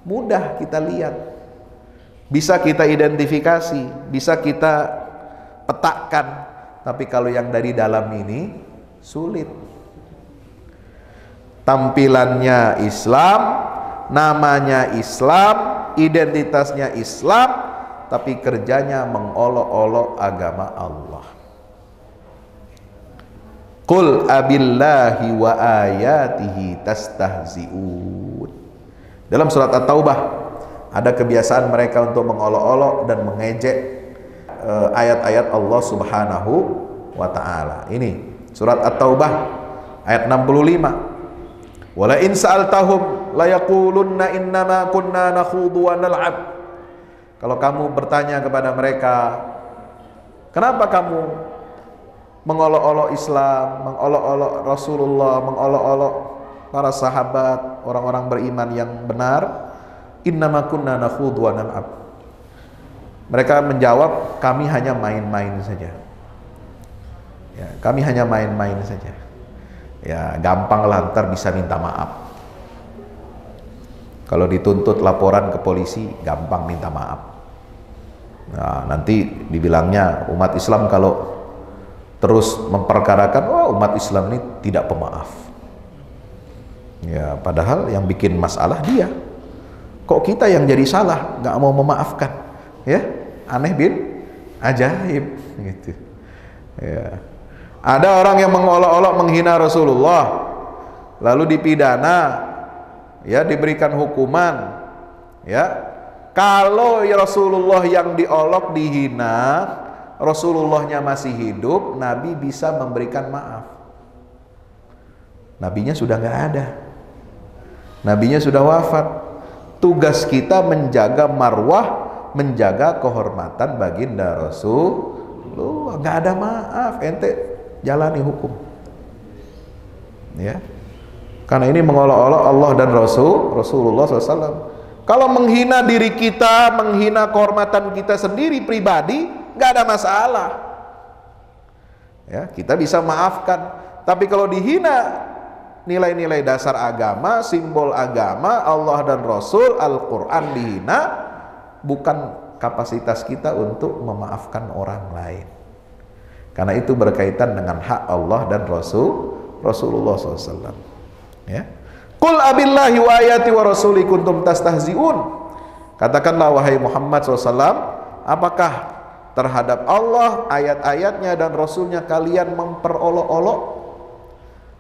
mudah kita lihat, bisa kita identifikasi, bisa kita petakan. Tapi kalau yang dari dalam ini sulit. Tampilannya Islam, namanya Islam, identitasnya Islam, tapi kerjanya mengolok-olok agama Allah. Qul abillahi wa ayatihi tastahzi'un. Dalam surat At-Taubah ada kebiasaan mereka untuk mengolok-olok dan mengejek ayat-ayat Allah Subhanahu wa taala. Ini surat At-Taubah ayat 65. Wala in sa'altahum la yaqulunna innama kunna nakhudu wa nal'ab. Kalau kamu bertanya kepada mereka, kenapa kamu mengolok-olok Islam, mengolok-olok Rasulullah, mengolok-olok para sahabat, orang-orang beriman yang benar, innama kunna nakhudu wa nal'ab. Mereka menjawab, kami hanya main-main saja. Ya, kami hanya main-main saja. Ya, gampang lah, ntar bisa minta maaf. Kalau dituntut laporan ke polisi, gampang minta maaf. Nah, nanti dibilangnya umat Islam kalau terus memperkarakan, wah, umat Islam ini tidak pemaaf. Ya, padahal yang bikin masalah dia. Kok kita yang jadi salah, nggak mau memaafkan? Ya, aneh bin ajaib gitu. Ya. Ada orang yang mengolok-olok menghina Rasulullah, lalu dipidana, ya, diberikan hukuman, ya. Kalau Rasulullah yang diolok, dihina, Rasulullahnya masih hidup, Nabi bisa memberikan maaf. Nabinya sudah nggak ada, Nabinya sudah wafat. Tugas kita menjaga marwah, menjaga kehormatan baginda Rasulullah. Nggak ada maaf, ente jalani hukum, ya. Karena ini mengolok-olok Allah dan Rasulullah SAW. Kalau menghina diri kita, menghina kehormatan kita sendiri pribadi, nggak ada masalah, ya, kita bisa maafkan. Tapi kalau dihina nilai-nilai dasar agama, simbol agama, Allah dan Rasul, Al-Quran dihina, bukan kapasitas kita untuk memaafkan orang lain. Karena itu berkaitan dengan hak Allah dan Rasulullah SAW. Ya. Qul abillahi wa ayati wa rasuli kuntum tastahzi'un. Katakanlah wahai Muhammad SAW, apakah terhadap Allah, ayat-ayatnya dan Rasulnya kalian memperolok-olok?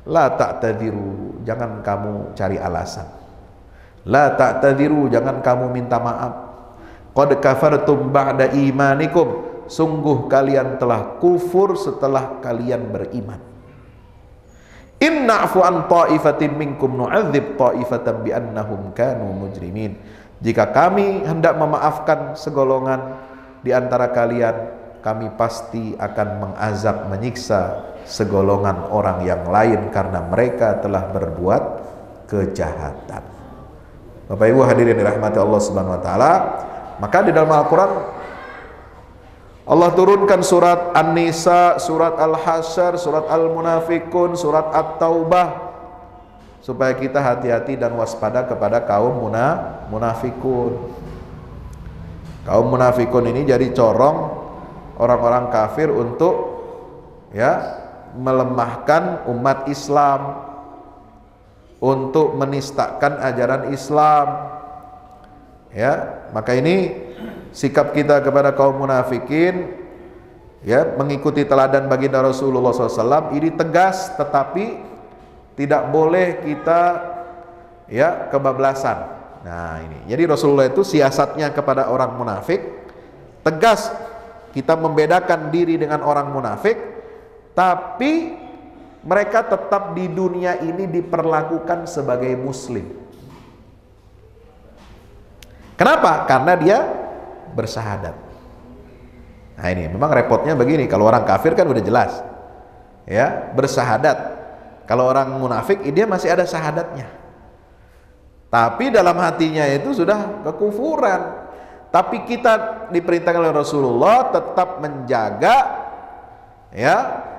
La ta'tadiru, jangan kamu cari alasan. La ta'tadiru, jangan kamu minta maaf. Qad kafartum ba'da imanikum, sungguh kalian telah kufur setelah kalian beriman. In na'fu an ta'ifatin minkum nu'adzib ta'ifatan bi annahum kanu mujrimin. Jika kami hendak memaafkan segolongan di antara kalian, kami pasti akan mengazab, menyiksa segolongan orang yang lain karena mereka telah berbuat kejahatan. Bapak Ibu hadirin dirahmati Allah Subhanahu wa taala, maka di dalam Al-Qur'an Allah turunkan surat An-Nisa, surat Al-Hasyr, surat Al-Munafikun, surat At-Taubah, supaya kita hati-hati dan waspada kepada kaum munafikun. Kaum munafikun ini jadi corong orang-orang kafir untuk melemahkan umat Islam, untuk menistakan ajaran Islam. Maka ini sikap kita kepada kaum munafikin, mengikuti teladan baginda Rasulullah SAW ini tegas, tetapi tidak boleh kita kebablasan. Nah ini, jadi Rasulullah itu siasatnya kepada orang munafik tegas. Kita membedakan diri dengan orang munafik, tapi mereka tetap di dunia ini diperlakukan sebagai muslim. Kenapa? Karena dia bersahadat. Nah ini memang repotnya begini, kalau orang kafir kan udah jelas bersahadat. Kalau orang munafik dia masih ada syahadatnya, tapi dalam hatinya itu sudah kekufuran. Tapi kita diperintahkan oleh Rasulullah tetap menjaga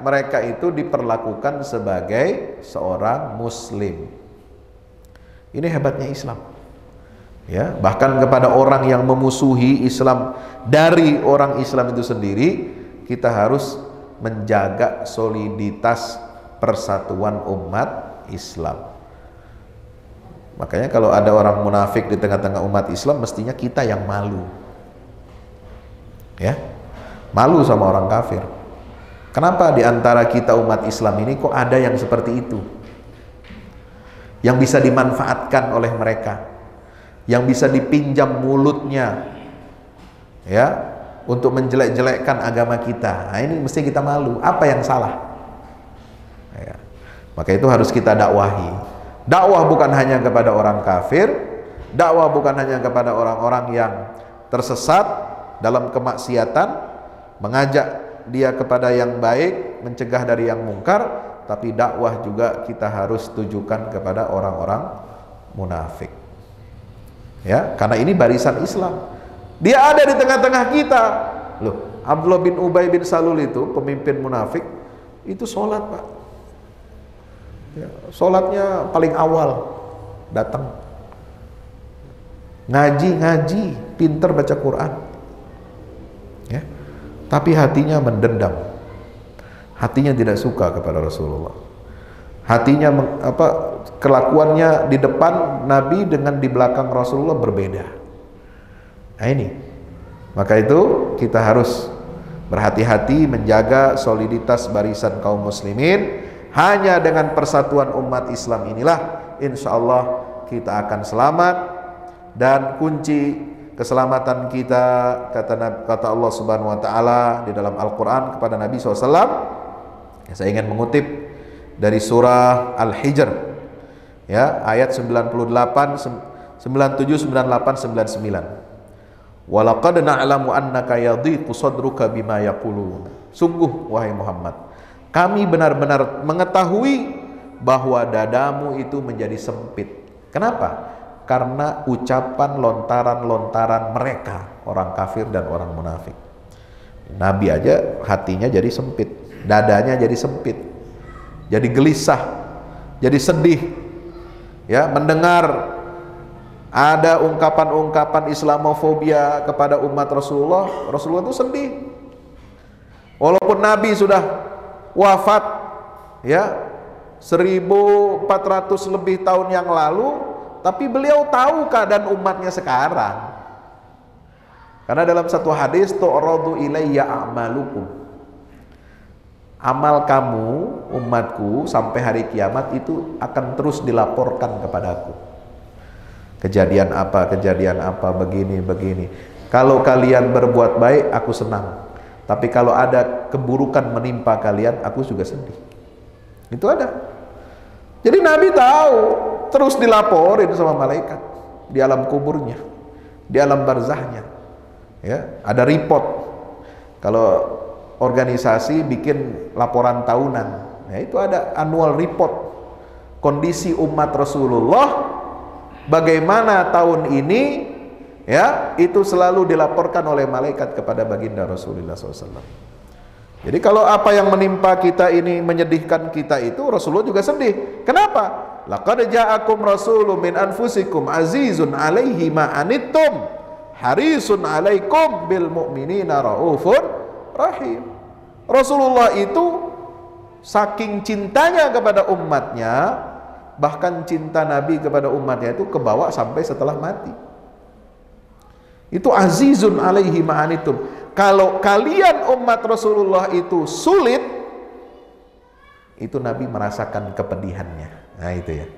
mereka itu diperlakukan sebagai seorang muslim. Ini hebatnya Islam. Bahkan kepada orang yang memusuhi Islam dari orang Islam itu sendiri, kita harus menjaga soliditas persatuan umat Islam. Makanya kalau ada orang munafik di tengah-tengah umat Islam, mestinya kita yang malu. Malu sama orang kafir. Kenapa di antara kita umat Islam ini kok ada yang seperti itu? Yang bisa dimanfaatkan oleh mereka, yang bisa dipinjam mulutnya untuk menjelek-jelekkan agama kita. Nah ini mesti kita malu. Apa yang salah? Maka itu harus kita dakwahi. Dakwah bukan hanya kepada orang kafir, dakwah bukan hanya kepada orang-orang yang tersesat dalam kemaksiatan, mengajak dia kepada yang baik, mencegah dari yang mungkar, tapi dakwah juga kita harus tujukan kepada orang-orang munafik. Karena ini barisan Islam. Dia ada di tengah-tengah kita. Loh, Abdullah bin Ubay bin Salul itu pemimpin munafik, itu sholat, Pak. Sholatnya paling awal datang, ngaji, pinter baca Quran, tapi hatinya mendendam, hatinya tidak suka kepada Rasulullah, hatinya kelakuannya di depan Nabi dengan di belakang Rasulullah berbeda. Nah ini, maka itu kita harus berhati-hati menjaga soliditas barisan kaum muslimin. Hanya dengan persatuan umat Islam inilah insya Allah kita akan selamat, dan kunci keselamatan kita kata Allah Subhanahu wa taala di dalam Al-Qur'an kepada Nabi SAW. Saya ingin mengutip dari surah Al-Hijr ayat 98, 97, 98, 99. Walaqad na'lamu annaka yadhiqu sadruka bima yaqulun. Sungguh wahai Muhammad, kami benar-benar mengetahui bahwa dadamu itu menjadi sempit. Kenapa? Karena ucapan lontaran-lontaran mereka, orang kafir dan orang munafik. Nabi aja hatinya jadi sempit, dadanya jadi sempit, jadi gelisah, jadi sedih. Mendengar ada ungkapan-ungkapan Islamofobia kepada umat Rasulullah, Rasulullah itu sedih. Walaupun Nabi sudah wafat 1400 lebih tahun yang lalu, tapi beliau tahu keadaan umatnya sekarang. Karena dalam satu hadis, tu'radu ilayya a'malukum, amal kamu umatku sampai hari kiamat itu akan terus dilaporkan kepadaku. kejadian apa, begini. Kalau kalian berbuat baik, aku senang. Tapi kalau ada keburukan menimpa kalian, aku juga sedih. Itu ada. Jadi Nabi tahu, terus dilaporin sama malaikat di alam kuburnya, di alam barzahnya. Ya, ada report. Kalau organisasi bikin laporan tahunan, ya itu ada annual report. Kondisi umat Rasulullah bagaimana tahun ini, ya itu selalu dilaporkan oleh malaikat kepada baginda Rasulullah SAW. Jadi kalau apa yang menimpa kita ini menyedihkan kita, itu Rasulullah juga sedih. Kenapa? Laqad ja'akum rasulun min anfusikum azizun 'alaihi ma anittum harisun 'alaikum bil mu'minina raufur rahim. Rasulullah itu saking cintanya kepada umatnya, bahkan cinta Nabi kepada umatnya itu kebawa sampai setelah mati. Itu azizun 'alaihi ma anittum. Kalau kalian umat Rasulullah itu sulit, itu Nabi merasakan kepedihannya. Nah itu ya.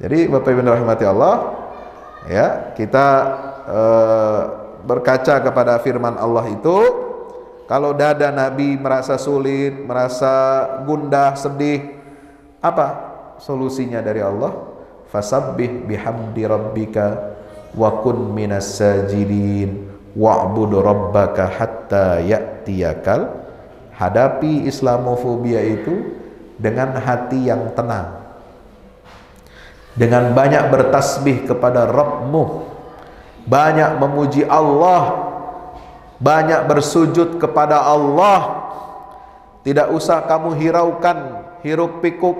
Jadi Bapak Ibu rahmati Allah, ya kita berkaca kepada firman Allah itu, kalau dada Nabi merasa sulit, merasa gundah, sedih, apa solusinya dari Allah? Fasabbih bihamdi rabbika wa kun minas sajidin wa'bud rabbaka hatta ya'tiyakal. Hadapi Islamofobia itu dengan hati yang tenang, dengan banyak bertasbih kepada Rabbmu, banyak memuji Allah, banyak bersujud kepada Allah. Tidak usah kamu hiraukan hiruk pikuk,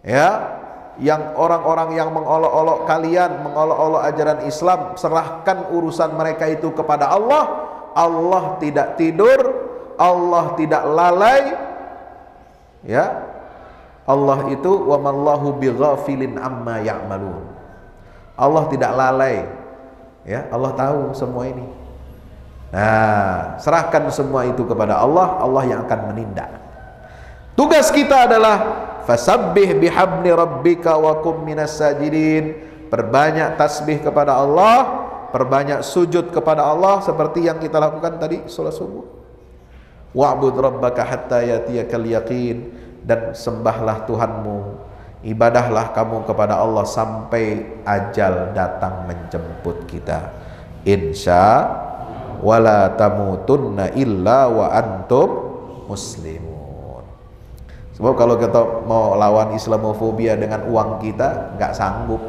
ya, yang orang-orang yang mengolok-olok kalian, mengolok-olok ajaran Islam. Serahkan urusan mereka itu kepada Allah. Allah tidak tidur, Allah tidak lalai, ya. Allah itu wa mallahu bighafilin amma ya'malun. Allah tidak lalai, ya. Allah tahu semua ini. Nah, serahkan semua itu kepada Allah, Allah yang akan menindak. Tugas kita adalah fasabbih bihamdi rabbika wa kum minas sajidin. Perbanyak tasbih kepada Allah, perbanyak sujud kepada Allah seperti yang kita lakukan tadi salat subuh. Wa'bud rabbaka hatta yatiyakal yaqin. Dan sembahlah Tuhanmu, ibadahlah kamu kepada Allah sampai ajal datang menjemput kita. Insya wala tamutunna illa wa antum muslimun. Sebab kalau kita mau lawan Islamofobia dengan uang kita, nggak sanggup.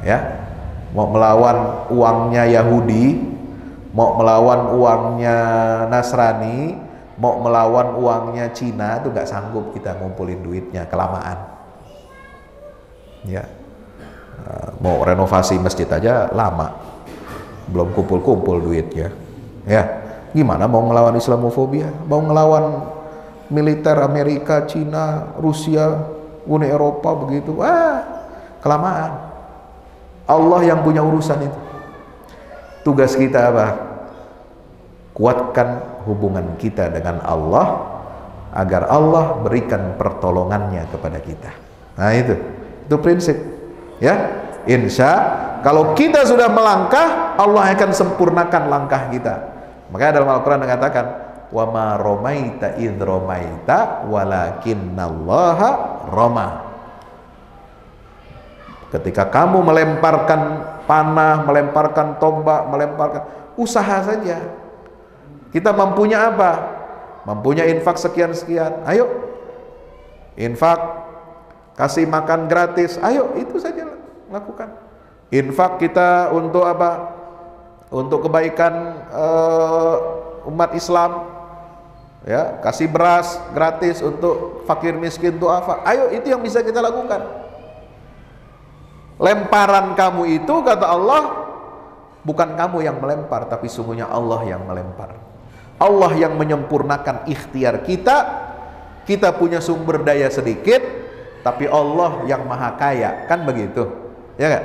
Ya, mau melawan uangnya Yahudi, mau melawan uangnya Nasrani, mau melawan uangnya Cina, itu nggak sanggup kita ngumpulin duitnya, kelamaan. Ya, mau renovasi masjid aja lama, belum kumpul-kumpul duitnya. Ya, gimana mau melawan Islamofobia? Mau ngelawan militer Amerika, Cina, Rusia, Uni Eropa begitu, kelamaan. Allah yang punya urusan itu. Tugas kita apa? Kuatkan hubungan kita dengan Allah agar Allah berikan pertolongannya kepada kita. Nah itu prinsip, ya. Insya kalau kita sudah melangkah, Allah akan sempurnakan langkah kita. Makanya dalam Al-Quran mengatakan, wa ma romaita idh romaita walakinnallaha roma. Ketika kamu melemparkan panah, melemparkan tombak, melemparkan, usaha saja. Kita mampunya apa? Mampunya infak sekian-sekian, ayo infak, kasih makan gratis, ayo itu saja lakukan. Infak kita untuk apa? Untuk kebaikan umat Islam, ya, kasih beras gratis untuk fakir miskin, untuk apa? Ayo itu yang bisa kita lakukan. Lemparan kamu itu, kata Allah, bukan kamu yang melempar, tapi sungguhnya Allah yang melempar. Allah yang menyempurnakan ikhtiar kita. Kita punya sumber daya sedikit, tapi Allah yang maha kaya, kan begitu, ya kan?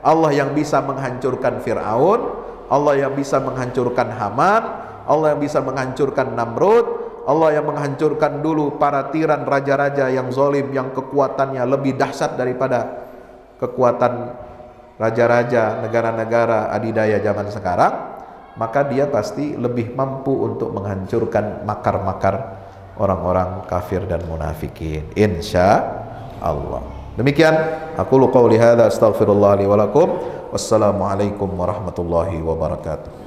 Allah yang bisa menghancurkan Fir'aun, Allah yang bisa menghancurkan Haman, Allah yang bisa menghancurkan Namrud, Allah yang menghancurkan dulu para tiran raja-raja yang zalim, yang kekuatannya lebih dahsyat daripada kekuatan raja-raja, negara-negara adidaya zaman sekarang, maka dia pasti lebih mampu untuk menghancurkan makar-makar orang-orang kafir dan munafikin, insya Allah. Demikian aku qouli hadza, astaghfirullah li wa lakum. Wassalamualaikum warahmatullahi wabarakatuh.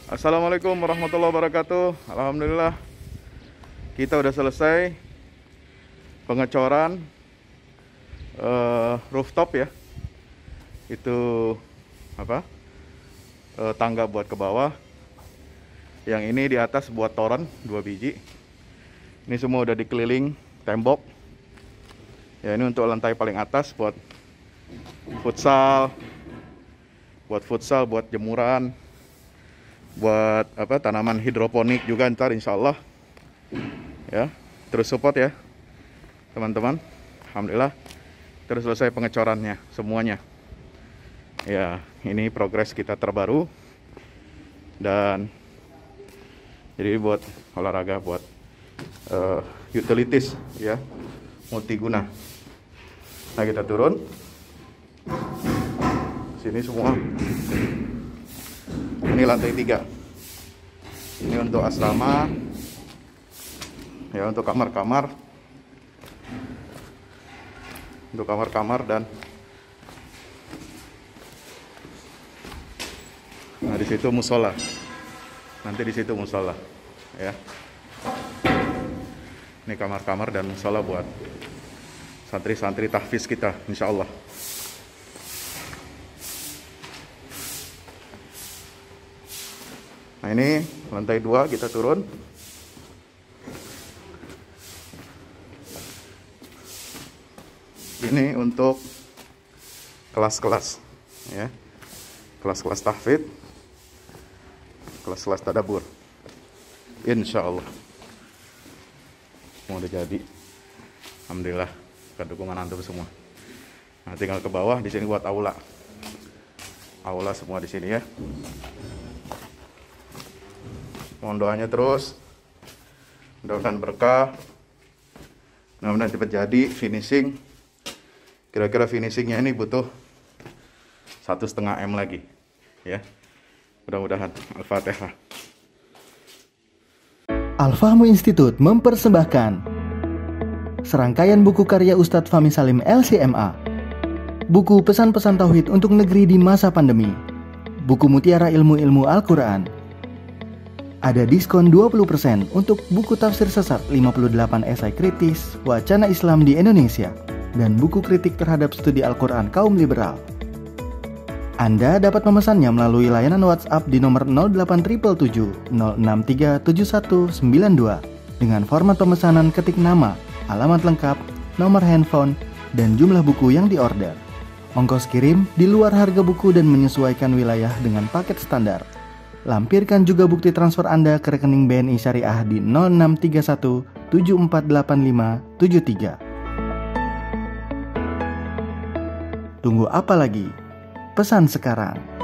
Assalamualaikum warahmatullahi wabarakatuh. Alhamdulillah kita udah selesai pengecoran rooftop ya. Itu apa? Tangga buat ke bawah. Yang ini di atas buat toren 2 biji. Ini semua udah dikeliling tembok. Ya, ini untuk lantai paling atas buat futsal, buat jemuran, buat apa, tanaman hidroponik juga ntar insya Allah ya. Terus support ya teman-teman. Alhamdulillah terus selesai pengecorannya semuanya ya. Ini progres kita terbaru, dan jadi buat olahraga, buat utilities ya, multiguna. Nah, kita turun sini semua. Ini lantai 3. Ini untuk asrama ya, untuk kamar-kamar, dan nah di situ musola. Nanti di situ musola ya. Ini kamar-kamar dan musola buat santri-santri tahfiz kita insya Allah. Nah, ini lantai 2 kita turun. Ini untuk kelas-kelas ya. Kelas-kelas tahfidz, kelas-kelas tadabbur. Insya Allah mau udah jadi. Alhamdulillah dengan dukungan antum semua. Nah, tinggal ke bawah di sini buat aula. Aula semua di sini ya. Mohon doanya terus, mudah-mudahan berkah, mudah-mudahan cepat jadi finishing. Kira-kira finishingnya ini butuh 1,5 M lagi ya, mudah-mudahan. Al-Fatihah. Al-Fahmu Institute mempersembahkan serangkaian buku karya Ustadz Fahmi Salim LCMA, buku pesan-pesan tauhid untuk negeri di masa pandemi, buku mutiara ilmu-ilmu Al-Quran. Ada diskon 20% untuk buku tafsir sesat 58 esai kritis wacana Islam di Indonesia dan buku kritik terhadap studi Al-Quran kaum liberal. Anda dapat memesannya melalui layanan WhatsApp di nomor 08777 0637192 dengan format pemesanan ketik nama, alamat lengkap, nomor handphone, dan jumlah buku yang diorder. Ongkos kirim di luar harga buku dan menyesuaikan wilayah dengan paket standar. Lampirkan juga bukti transfer Anda ke rekening BNI Syariah di 0631 748573. Tunggu apa lagi? Pesan sekarang.